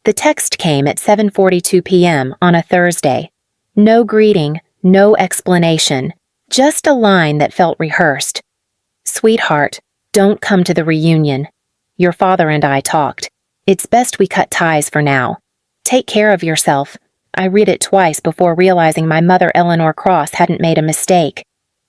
The text came at 7:42 p.m. on a Thursday. No greeting, no explanation, just a line that felt rehearsed. "Sweetheart, don't come to the reunion. Your father and I talked. It's best we cut ties for now. Take care of yourself." I read it twice before realizing my mother, Eleanor Cross, hadn't made a mistake.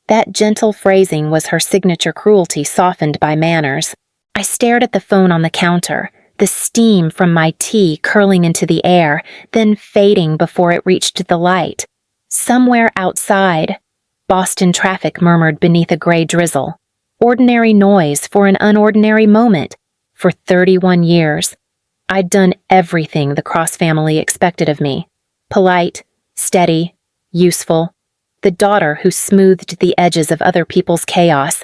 That gentle phrasing was her signature cruelty softened by manners. I stared at the phone on the counter, the steam from my tea curling into the air, then fading before it reached the light. Somewhere outside, Boston traffic murmured beneath a gray drizzle. Ordinary noise for an unordinary moment. For 31 years, I'd done everything the Cross family expected of me. Polite, steady, useful. The daughter who smoothed the edges of other people's chaos.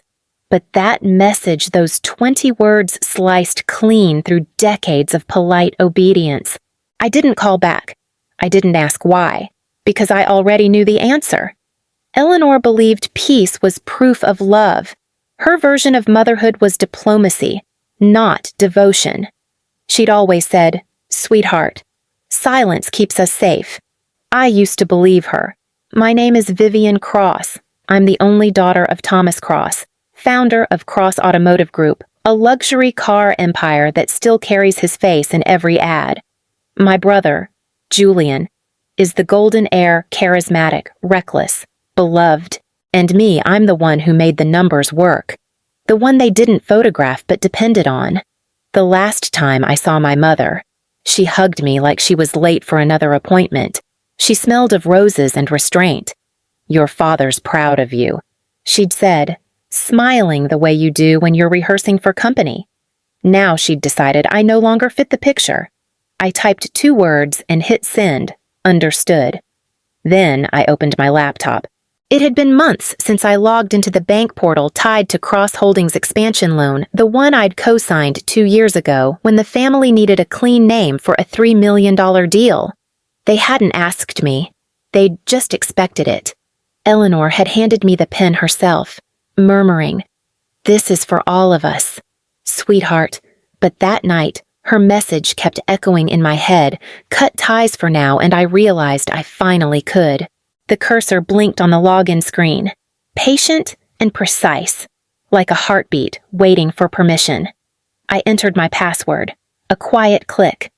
But that message, those 20 words sliced clean through decades of polite obedience. I didn't call back. I didn't ask why, because I already knew the answer. Eleanor believed peace was proof of love. Her version of motherhood was diplomacy, not devotion. She'd always said, "Sweetheart, silence keeps us safe." I used to believe her. My name is Vivian Cross. I'm the only daughter of Thomas Cross, founder of Cross Automotive Group, a luxury car empire that still carries his face in every ad. My brother, Julian, is the golden heir, charismatic, reckless, beloved. And me, I'm the one who made the numbers work. The one they didn't photograph but depended on. The last time I saw my mother, she hugged me like she was late for another appointment. She smelled of roses and restraint. "Your father's proud of you," she'd said, smiling the way you do when you're rehearsing for company. Now she'd decided I no longer fit the picture. I typed 2 words and hit send, understood. Then I opened my laptop. It had been months since I logged into the bank portal tied to Cross Holdings' expansion loan, the one I'd co-signed 2 years ago when the family needed a clean name for a $3 million deal. They hadn't asked me. They'd just expected it. Eleanor had handed me the pen herself, murmuring, "This is for all of us, sweetheart." But that night, her message kept echoing in my head, "Cut ties for now," and I realized I finally could. The cursor blinked on the login screen, patient and precise, like a heartbeat waiting for permission. I entered my password, a quiet click.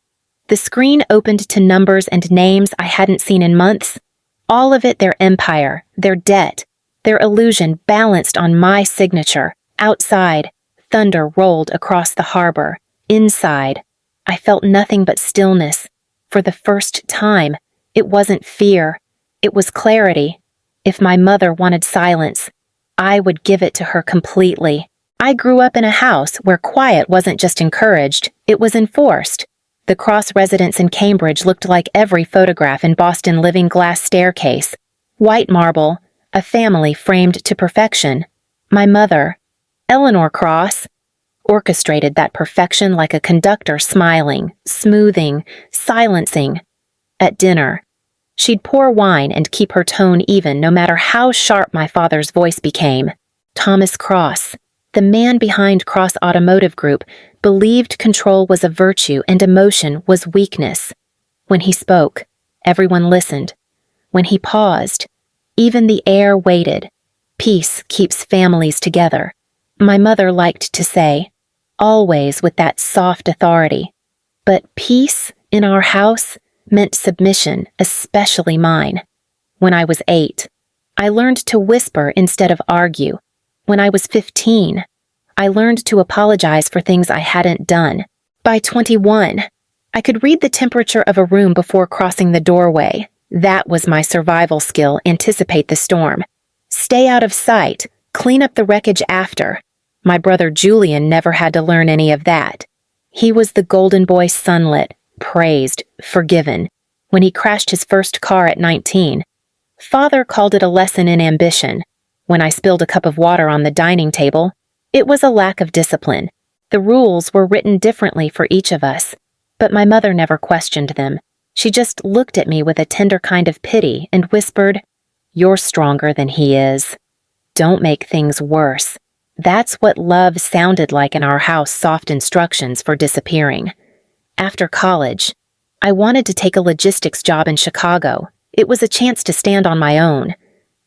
The screen opened to numbers and names I hadn't seen in months, all of it their empire, their debt, their illusion balanced on my signature. Outside, thunder rolled across the harbor. Inside, I felt nothing but stillness. For the first time, it wasn't fear. It was clarity. If my mother wanted silence, I would give it to her completely. I grew up in a house where quiet wasn't just encouraged, it was enforced. The Cross residence in Cambridge looked like every photograph in Boston living glass staircase. White marble, a family framed to perfection. My mother, Eleanor Cross, orchestrated that perfection like a conductor smiling, smoothing, silencing. At dinner, she'd pour wine and keep her tone even no matter how sharp my father's voice became. Thomas Cross, the man behind Cross Automotive Group, believed control was a virtue and emotion was weakness. When he spoke, everyone listened. When he paused, even the air waited. Peace keeps families together. My mother liked to say, always with that soft authority. But peace in our house meant submission, especially mine. When I was 8, I learned to whisper instead of argue. When I was 15, I learned to apologize for things I hadn't done. By 21, I could read the temperature of a room before crossing the doorway. That was my survival skill, anticipate the storm. Stay out of sight, clean up the wreckage after. My brother Julian never had to learn any of that. He was the golden boy sunlit, praised, forgiven. When he crashed his first car at 19, Father called it a lesson in ambition. When I spilled a cup of water on the dining table, it was a lack of discipline. The rules were written differently for each of us, but my mother never questioned them. She just looked at me with a tender kind of pity and whispered, "You're stronger than he is. Don't make things worse." That's what love sounded like in our house, soft instructions for disappearing. After college, I wanted to take a logistics job in Chicago. It was a chance to stand on my own.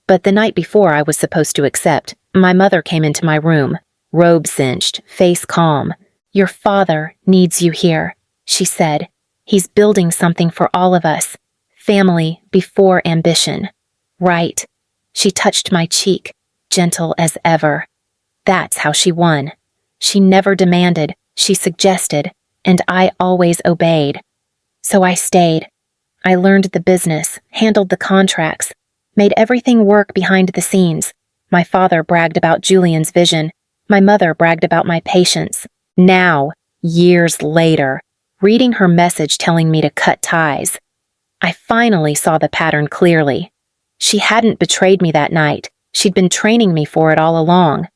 But the night before I was supposed to accept, my mother came into my room, robe cinched, face calm. "Your father needs you here," she said. "He's building something for all of us. Family before ambition." Right. She touched my cheek, gentle as ever. That's how she won. She never demanded, she suggested, and I always obeyed. So I stayed. I learned the business, handled the contracts, made everything work behind the scenes. My father bragged about Julian's vision. My mother bragged about my patience. Now, years later, reading her message telling me to cut ties, I finally saw the pattern clearly. She hadn't betrayed me that night. She'd been training me for it all along.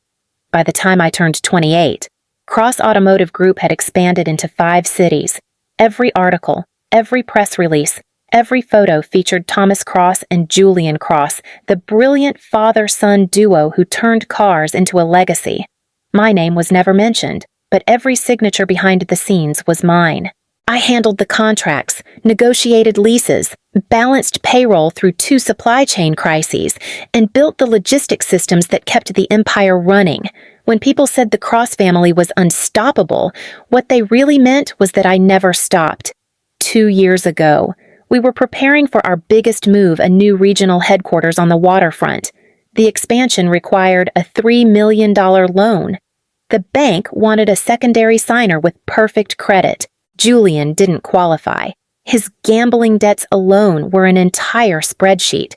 By the time I turned 28, Cross Automotive Group had expanded into 5 cities. Every article, every press release, every photo featured Thomas Cross and Julian Cross, the brilliant father-son duo who turned cars into a legacy. My name was never mentioned, but every signature behind the scenes was mine. I handled the contracts, negotiated leases, balanced payroll through 2 supply chain crises, and built the logistics systems that kept the empire running. When people said the Cross family was unstoppable, what they really meant was that I never stopped. 2 years ago, we were preparing for our biggest move, a new regional headquarters on the waterfront. The expansion required a $3 million loan. The bank wanted a secondary signer with perfect credit. Julian didn't qualify. His gambling debts alone were an entire spreadsheet.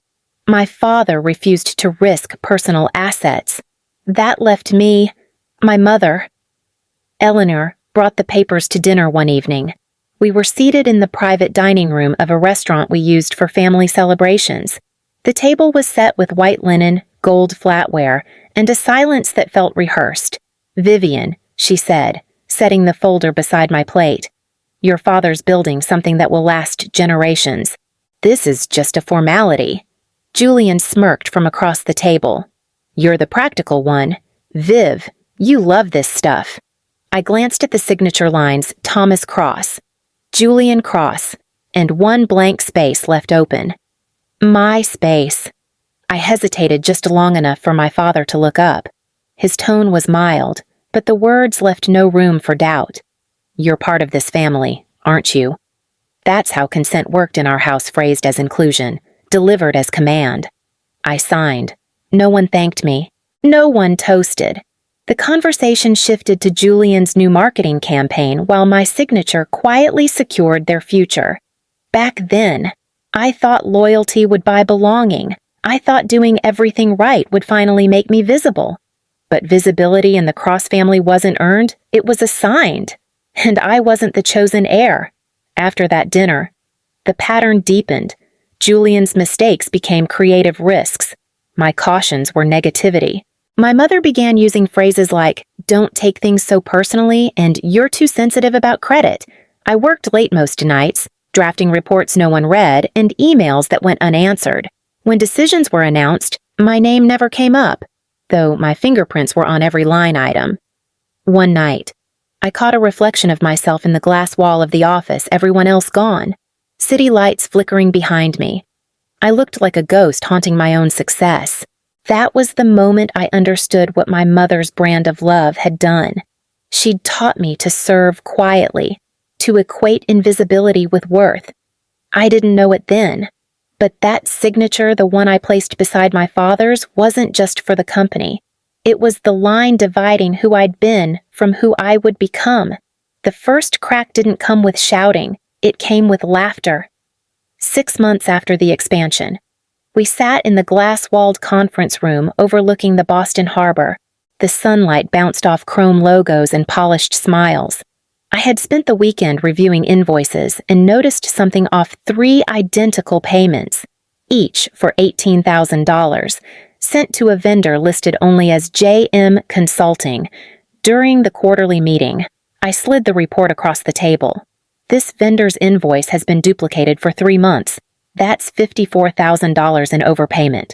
My father refused to risk personal assets. That left me, my mother. Eleanor brought the papers to dinner one evening. We were seated in the private dining room of a restaurant we used for family celebrations. The table was set with white linen, gold flatware, and a silence that felt rehearsed. "Vivian," she said, setting the folder beside my plate. "Your father's building something that will last generations. This is just a formality." Julian smirked from across the table. "You're the practical one. Viv, you love this stuff." I glanced at the signature lines, Thomas Cross, Julian Cross, and one blank space left open. My space. I hesitated just long enough for my father to look up. His tone was mild, but the words left no room for doubt. "You're part of this family, aren't you?" That's how consent worked in our house, phrased as inclusion, delivered as command. I signed. No one thanked me. No one toasted. The conversation shifted to Julian's new marketing campaign while my signature quietly secured their future. Back then, I thought loyalty would buy belonging. I thought doing everything right would finally make me visible. But visibility in the Cross family wasn't earned, it was assigned. And I wasn't the chosen heir. After that dinner, the pattern deepened. Julian's mistakes became creative risks. My cautions were negativity. My mother began using phrases like, "Don't take things so personally," and "You're too sensitive about credit." I worked late most nights, drafting reports no one read, and emails that went unanswered. When decisions were announced, my name never came up, though my fingerprints were on every line item. One night, I caught a reflection of myself in the glass wall of the office, everyone else gone. City lights flickering behind me. I looked like a ghost haunting my own success. That was the moment I understood what my mother's brand of love had done. She'd taught me to serve quietly, to equate invisibility with worth. I didn't know it then, but that signature, the one I placed beside my father's, wasn't just for the company. It was the line dividing who I'd been from who I would become. The first crack didn't come with shouting, it came with laughter. 6 months after the expansion, we sat in the glass-walled conference room overlooking the Boston Harbor. The sunlight bounced off chrome logos and polished smiles. I had spent the weekend reviewing invoices and noticed something off 3 identical payments, each for $18,000, sent to a vendor listed only as JM Consulting. During the quarterly meeting, I slid the report across the table. This vendor's invoice has been duplicated for 3 months. That's $54,000 in overpayment.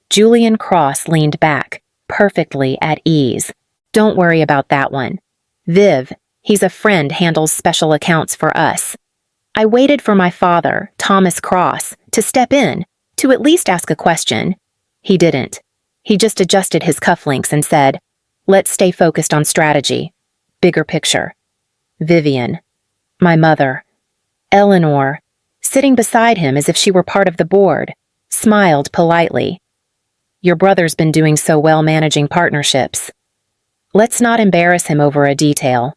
Julian Cross leaned back, perfectly at ease. "Don't worry about that one. Viv, he's a friend, handles special accounts for us." I waited for my father, Thomas Cross, to step in, to at least ask a question. He didn't. He just adjusted his cufflinks and said, "Let's stay focused on strategy. Bigger picture." Vivian, my mother, Eleanor, sitting beside him as if she were part of the board, smiled politely. "Your brother's been doing so well managing partnerships. Let's not embarrass him over a detail."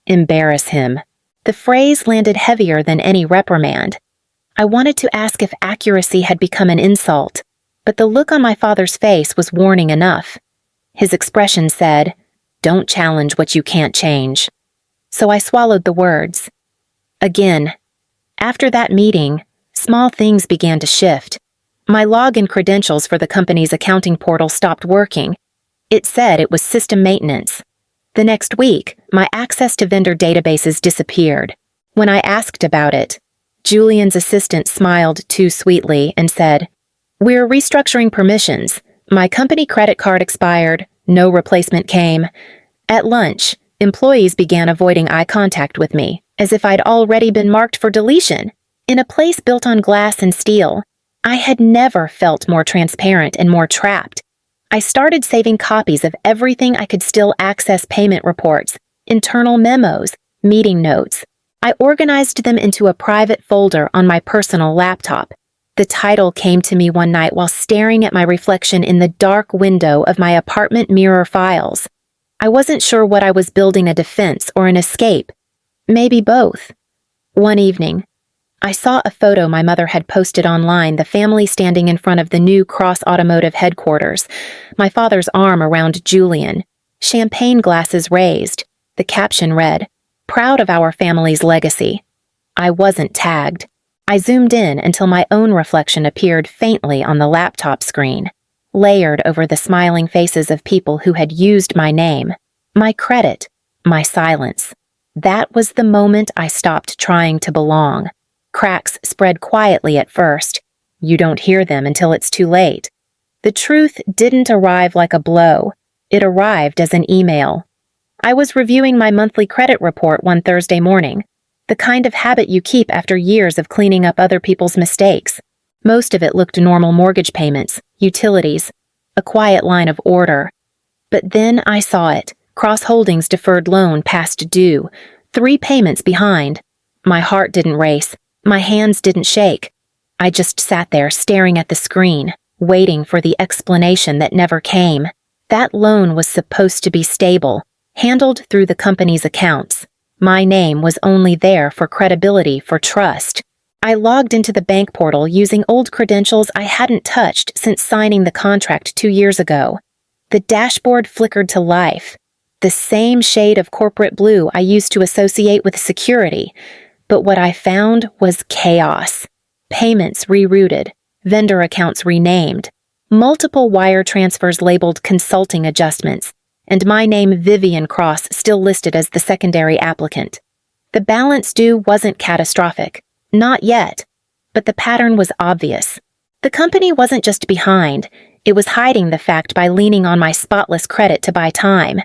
Embarrass him. The phrase landed heavier than any reprimand. I wanted to ask if accuracy had become an insult, but the look on my father's face was warning enough. His expression said, "Don't challenge what you can't change." So I swallowed the words. Again, after that meeting, small things began to shift. My login credentials for the company's accounting portal stopped working. It said it was system maintenance. The next week, my access to vendor databases disappeared. When I asked about it, Julian's assistant smiled too sweetly and said, "We're restructuring permissions. My company credit card expired. No replacement came." At lunch, employees began avoiding eye contact with me, as if I'd already been marked for deletion. In a place built on glass and steel, I had never felt more transparent and more trapped. I started saving copies of everything I could still access: payment reports, internal memos, meeting notes. I organized them into a private folder on my personal laptop. The title came to me one night while staring at my reflection in the dark window of my apartment mirror files. I wasn't sure what I was building: a defense or an escape. Maybe both. One evening, I saw a photo my mother had posted online, the family standing in front of the new Cross Automotive headquarters, my father's arm around Julian, champagne glasses raised. The caption read, "Proud of our family's legacy." I wasn't tagged. I zoomed in until my own reflection appeared faintly on the laptop screen, layered over the smiling faces of people who had used my name, my credit, my silence. That was the moment I stopped trying to belong. Cracks spread quietly at first. You don't hear them until it's too late. The truth didn't arrive like a blow. It arrived as an email. I was reviewing my monthly credit report one Thursday morning, the kind of habit you keep after years of cleaning up other people's mistakes. Most of it looked normal: mortgage payments, utilities, a quiet line of order. But then I saw it: Cross Holdings deferred loan past due, 3 payments behind. My heart didn't race. My hands didn't shake. I just sat there staring at the screen, waiting for the explanation that never came. That loan was supposed to be stable, handled through the company's accounts. My name was only there for credibility, for trust. I logged into the bank portal using old credentials I hadn't touched since signing the contract 2 years ago. The dashboard flickered to life. The same shade of corporate blue I used to associate with security. But what I found was chaos. Payments rerouted, vendor accounts renamed, multiple wire transfers labeled consulting adjustments, and my name, Vivian Cross, still listed as the secondary applicant. The balance due wasn't catastrophic. Not yet. But the pattern was obvious. The company wasn't just behind, it was hiding the fact by leaning on my spotless credit to buy time.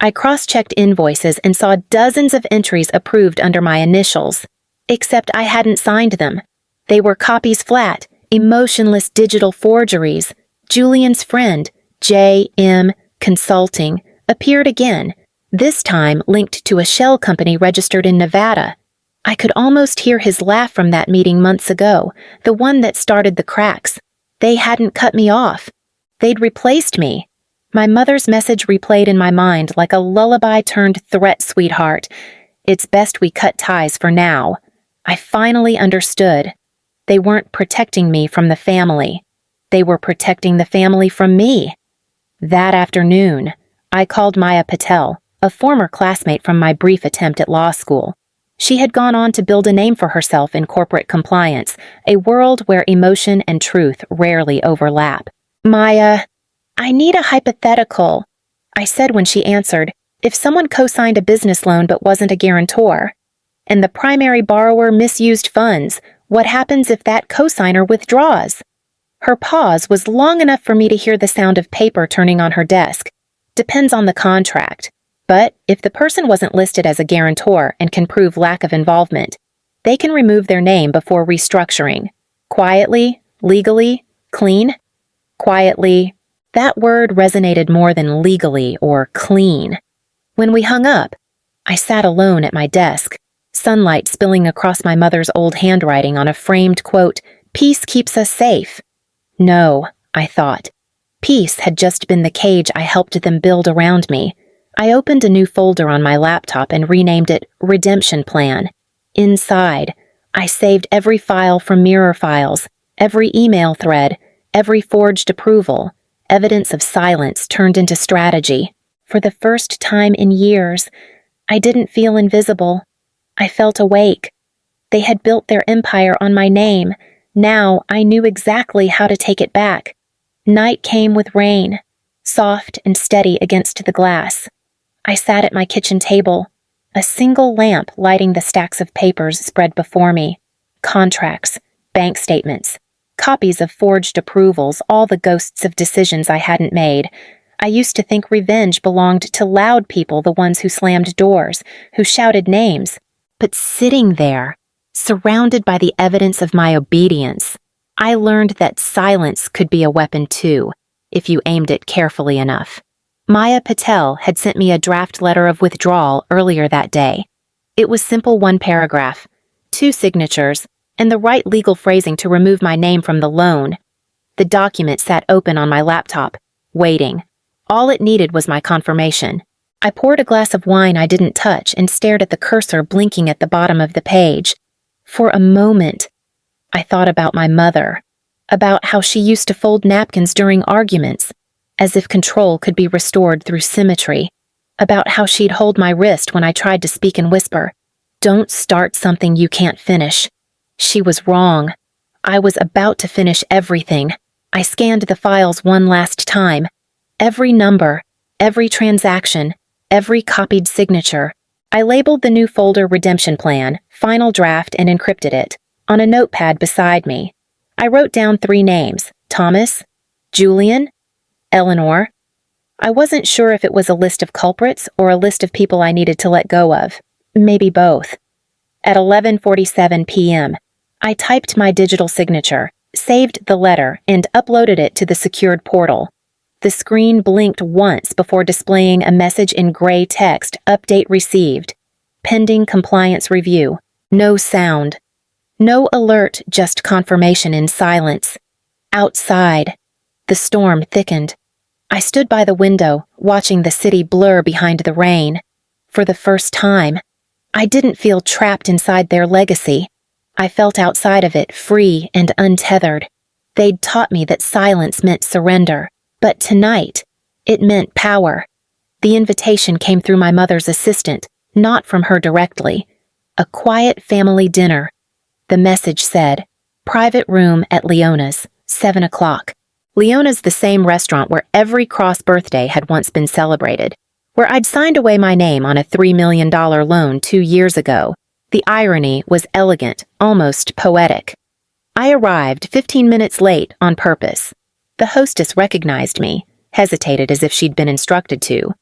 I cross-checked invoices and saw dozens of entries approved under my initials, except I hadn't signed them. They were copies flat, emotionless digital forgeries. Julian's friend, J.M. Consulting, appeared again, this time linked to a shell company registered in Nevada. I could almost hear his laugh from that meeting months ago, the one that started the cracks. They hadn't cut me off. They'd replaced me. My mother's message replayed in my mind like a lullaby turned threat, "Sweetheart. It's best we cut ties for now." I finally understood. They weren't protecting me from the family. They were protecting the family from me. That afternoon, I called Maya Patel, a former classmate from my brief attempt at law school. She had gone on to build a name for herself in corporate compliance, a world where emotion and truth rarely overlap. "Maya, I need a hypothetical," I said when she answered. "If someone co-signed a business loan but wasn't a guarantor, and the primary borrower misused funds, what happens if that co-signer withdraws?" Her pause was long enough for me to hear the sound of paper turning on her desk. "Depends on the contract. But if the person wasn't listed as a guarantor and can prove lack of involvement, They can remove their name before restructuring. Quietly, legally, clean. Quietly, that word resonated more than legally or clean. When we hung up, I sat alone at my desk, sunlight spilling across my mother's old handwriting on a framed quote, "Peace keeps us safe." No, I thought. Peace had just been the cage I helped them build around me. I opened a new folder on my laptop and renamed it Redemption Plan. Inside, I saved every file from mirror files, every email thread, every forged approval, evidence of silence turned into strategy. For the first time in years, I didn't feel invisible. I felt awake. They had built their empire on my name. Now I knew exactly how to take it back. Night came with rain, soft and steady against the glass. I sat at my kitchen table, a single lamp lighting the stacks of papers spread before me. Contracts, bank statements, copies of forged approvals, all the ghosts of decisions I hadn't made. I used to think revenge belonged to loud people, the ones who slammed doors, who shouted names. But sitting there, surrounded by the evidence of my obedience, I learned that silence could be a weapon too, if you aimed it carefully enough. Maya Patel had sent me a draft letter of withdrawal earlier that day. It was simple, one paragraph, 2 signatures, and the right legal phrasing to remove my name from the loan. The document sat open on my laptop, waiting. All it needed was my confirmation. I poured a glass of wine I didn't touch and stared at the cursor blinking at the bottom of the page. For a moment, I thought about my mother, about how she used to fold napkins during arguments, as if control could be restored through symmetry, about how she'd hold my wrist when I tried to speak and whisper, "Don't start something you can't finish." She was wrong. I was about to finish everything. I scanned the files one last time. Every number, every transaction, every copied signature. I labeled the new folder Redemption Plan, Final Draft, and encrypted it. On a notepad beside me, I wrote down 3 names, Thomas, Julian, Eleanor. I wasn't sure if it was a list of culprits or a list of people I needed to let go of. Maybe both. At 11:47 p.m., I typed my digital signature, saved the letter, and uploaded it to the secured portal. The screen blinked once before displaying a message in gray text, "Update received. Pending compliance review." No sound. No alert, just confirmation in silence. Outside, the storm thickened. I stood by the window, watching the city blur behind the rain. For the first time, I didn't feel trapped inside their legacy. I felt outside of it, free and untethered. They'd taught me that silence meant surrender, but tonight, it meant power. The invitation came through my mother's assistant, not from her directly. A quiet family dinner. The message said, "Private room at Leona's, 7 o'clock. Leona's the same restaurant where every cross birthday had once been celebrated, where I'd signed away my name on a $3 million loan 2 years ago. The irony was elegant, almost poetic. I arrived 15 minutes late on purpose. The hostess recognized me, hesitated as if she'd been instructed to,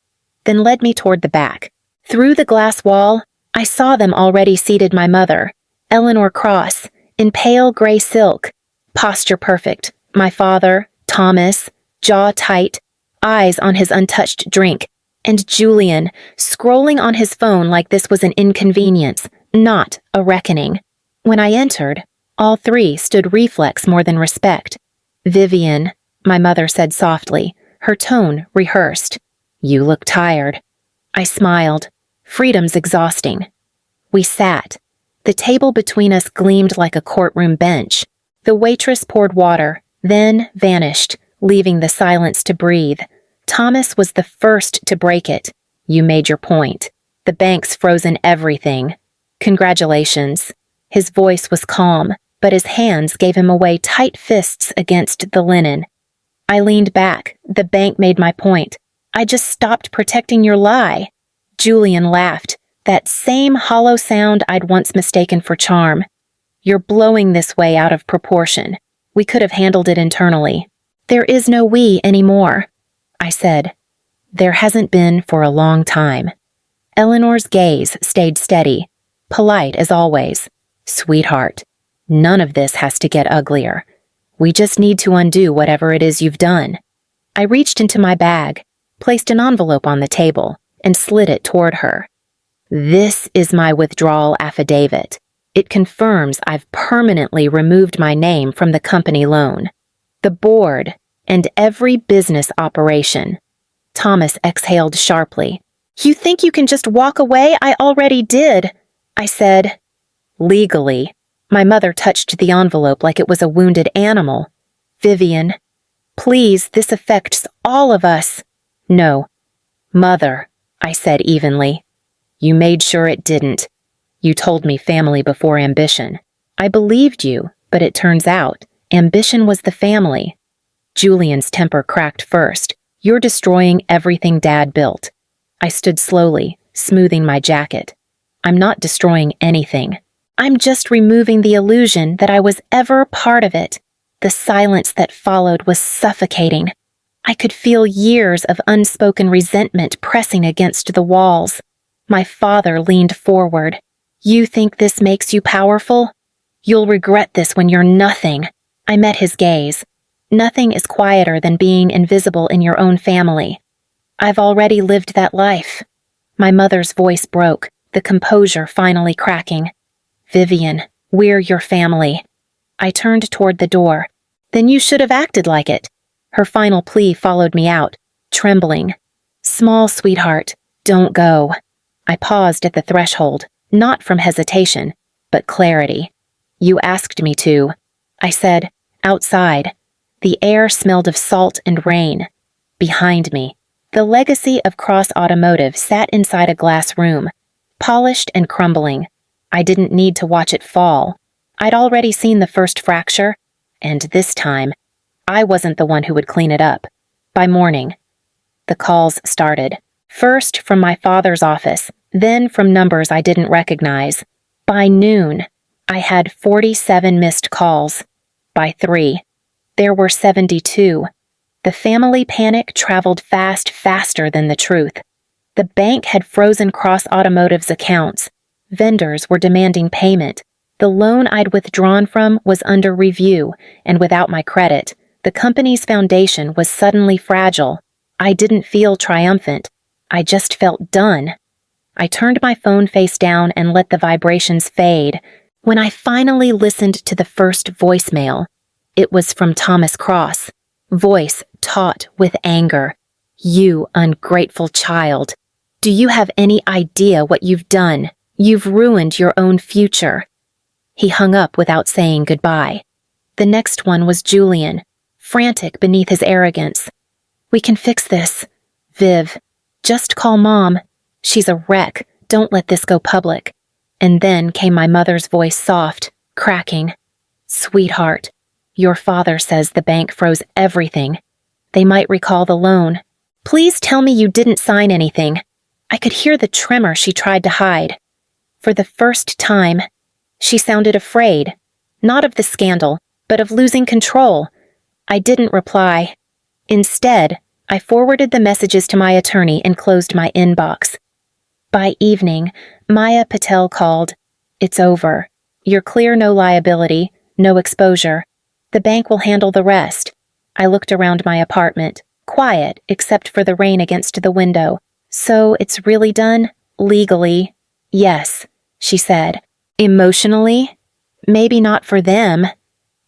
then led me toward the back. Through the glass wall, I saw them already seated: my mother, Eleanor Cross, in pale gray silk, posture perfect, my father, Thomas, jaw tight, eyes on his untouched drink, and Julian, scrolling on his phone like this was an inconvenience, not a reckoning. When I entered, all 3 stood reflex more than respect. "Vivian," my mother said softly, her tone rehearsed. "You look tired." I smiled. Freedom's exhausting. We sat. The table between us gleamed like a courtroom bench. The waitress poured water, then vanished, leaving the silence to breathe. Thomas was the first to break it. "You made your point. The bank's frozen everything. Congratulations." His voice was calm, but his hands gave him away, tight fists against the linen. I leaned back. "The bank made my point. I just stopped protecting your lie." Julian laughed, that same hollow sound I'd once mistaken for charm. "You're blowing this way out of proportion. We could have handled it internally." "There is no we anymore," I said. "There hasn't been for a long time." Eleanor's gaze stayed steady, polite as always. Sweetheart, none of this has to get uglier. We just need to undo whatever it is you've done. I reached into my bag, placed an envelope on the table, and slid it toward her. This is my withdrawal affidavit. It confirms I've permanently removed my name from the company loan, the board, and every business operation. Thomas exhaled sharply. You think you can just walk away? I already did, I said. Legally. My mother touched the envelope like it was a wounded animal. Vivian, please, this affects all of us. No. Mother, I said evenly. You made sure it didn't. You told me family before ambition. I believed you, but it turns out ambition was the family. Julian's temper cracked first. You're destroying everything Dad built. I stood slowly, smoothing my jacket. I'm not destroying anything. I'm just removing the illusion that I was ever part of it. The silence that followed was suffocating. I could feel years of unspoken resentment pressing against the walls. My father leaned forward. You think this makes you powerful? You'll regret this when you're nothing. I met his gaze. Nothing is quieter than being invisible in your own family. I've already lived that life. My mother's voice broke, the composure finally cracking. Vivian, we're your family. I turned toward the door. Then you should have acted like it. Her final plea followed me out, trembling. Small sweetheart, don't go. I paused at the threshold, not from hesitation, but clarity. You asked me to. I said, outside. The air smelled of salt and rain. Behind me, the legacy of Cross Automotive sat inside a glass room, polished and crumbling. I didn't need to watch it fall. I'd already seen the first fracture, and this time, I wasn't the one who would clean it up. By morning, the calls started. First from my father's office, then from numbers I didn't recognize. By noon, I had 47 missed calls. By 3, there were 72. The family panic traveled faster than the truth. The bank had frozen Cross Automotive's accounts. Vendors were demanding payment. The loan I'd withdrawn from was under review, and without my credit, the company's foundation was suddenly fragile. I didn't feel triumphant. I just felt done. I turned my phone face down and let the vibrations fade. When I finally listened to the first voicemail, it was from Thomas Cross, voice taut with anger. You ungrateful child. Do you have any idea what you've done? You've ruined your own future. He hung up without saying goodbye. The next one was Julian, frantic beneath his arrogance. We can fix this. Viv, just call Mom. She's a wreck. Don't let this go public. And then came my mother's voice, soft, cracking. Sweetheart, your father says the bank froze everything. They might recall the loan. Please tell me you didn't sign anything. I could hear the tremor she tried to hide. For the first time, she sounded afraid, not of the scandal, but of losing control. I didn't reply. Instead, I forwarded the messages to my attorney and closed my inbox. By evening, Maya Patel called. It's over. You're clear, no liability, no exposure. The bank will handle the rest. I looked around my apartment, quiet except for the rain against the window. So it's really done? Legally? Yes, she said. Emotionally? Maybe not for them.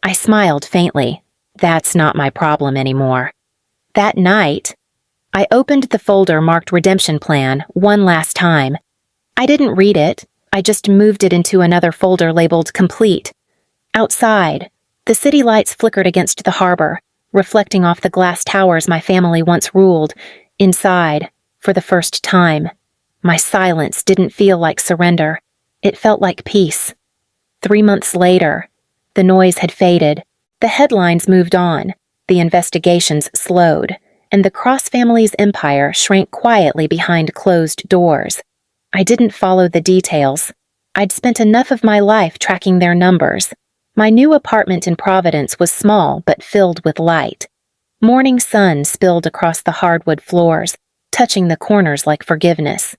I smiled faintly. That's not my problem anymore. That night, I opened the folder marked Redemption Plan one last time. I didn't read it. I just moved it into another folder labeled Complete. Outside, the city lights flickered against the harbor, reflecting off the glass towers my family once ruled. Inside, for the first time, my silence didn't feel like surrender. It felt like peace. 3 months later, the noise had faded. The headlines moved on. The investigations slowed, and the Cross family's empire shrank quietly behind closed doors. I didn't follow the details. I'd spent enough of my life tracking their numbers. My new apartment in Providence was small but filled with light. Morning sun spilled across the hardwood floors, touching the corners like forgiveness.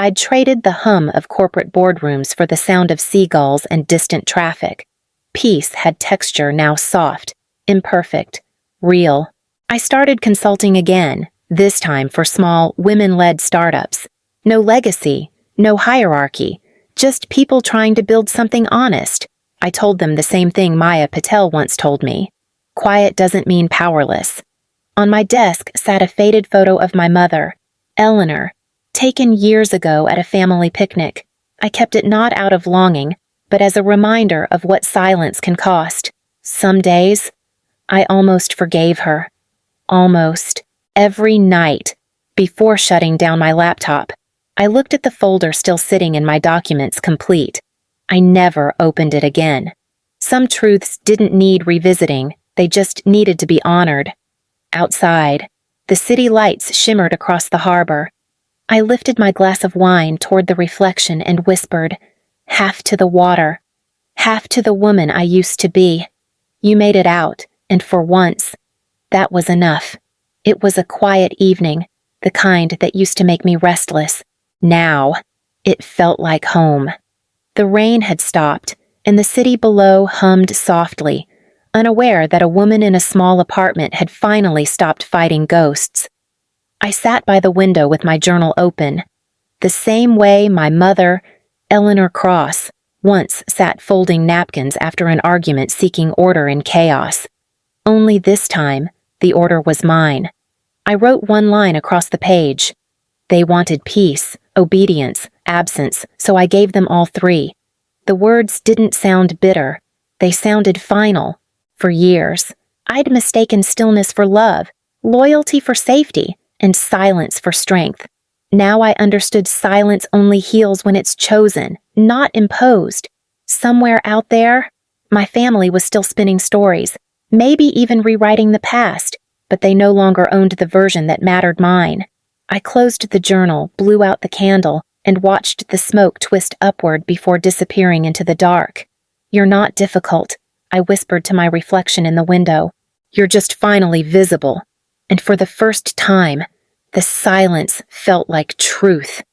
I'd traded the hum of corporate boardrooms for the sound of seagulls and distant traffic. Peace had texture, now soft, imperfect, real. I started consulting again, this time for small, women-led startups. No legacy, no hierarchy, just people trying to build something honest. I told them the same thing Maya Patel once told me. Quiet doesn't mean powerless. On my desk sat a faded photo of my mother, Eleanor, taken years ago at a family picnic. I kept it not out of longing, but as a reminder of what silence can cost. Some days, I almost forgave her. Almost. Every night, before shutting down my laptop, I looked at the folder still sitting in my documents complete. I never opened it again. Some truths didn't need revisiting, they just needed to be honored. Outside, the city lights shimmered across the harbor. I lifted my glass of wine toward the reflection and whispered, "Half to the water, half to the woman I used to be. You made it out, and for once, that was enough." It was a quiet evening, the kind that used to make me restless. Now, it felt like home. The rain had stopped, and the city below hummed softly, unaware that a woman in a small apartment had finally stopped fighting ghosts. I sat by the window with my journal open, the same way my mother, Eleanor Cross, once sat folding napkins after an argument seeking order in chaos. Only this time, the order was mine. I wrote one line across the page. They wanted peace, obedience, absence, so I gave them all three. The words didn't sound bitter. They sounded final. For years, I'd mistaken stillness for love, loyalty for safety, and silence for strength. Now I understood silence only heals when it's chosen, not imposed. Somewhere out there, my family was still spinning stories, maybe even rewriting the past, but they no longer owned the version that mattered mine. I closed the journal, blew out the candle, and watched the smoke twist upward before disappearing into the dark. "You're not difficult," I whispered to my reflection in the window. "You're just finally visible." And for the first time, the silence felt like truth.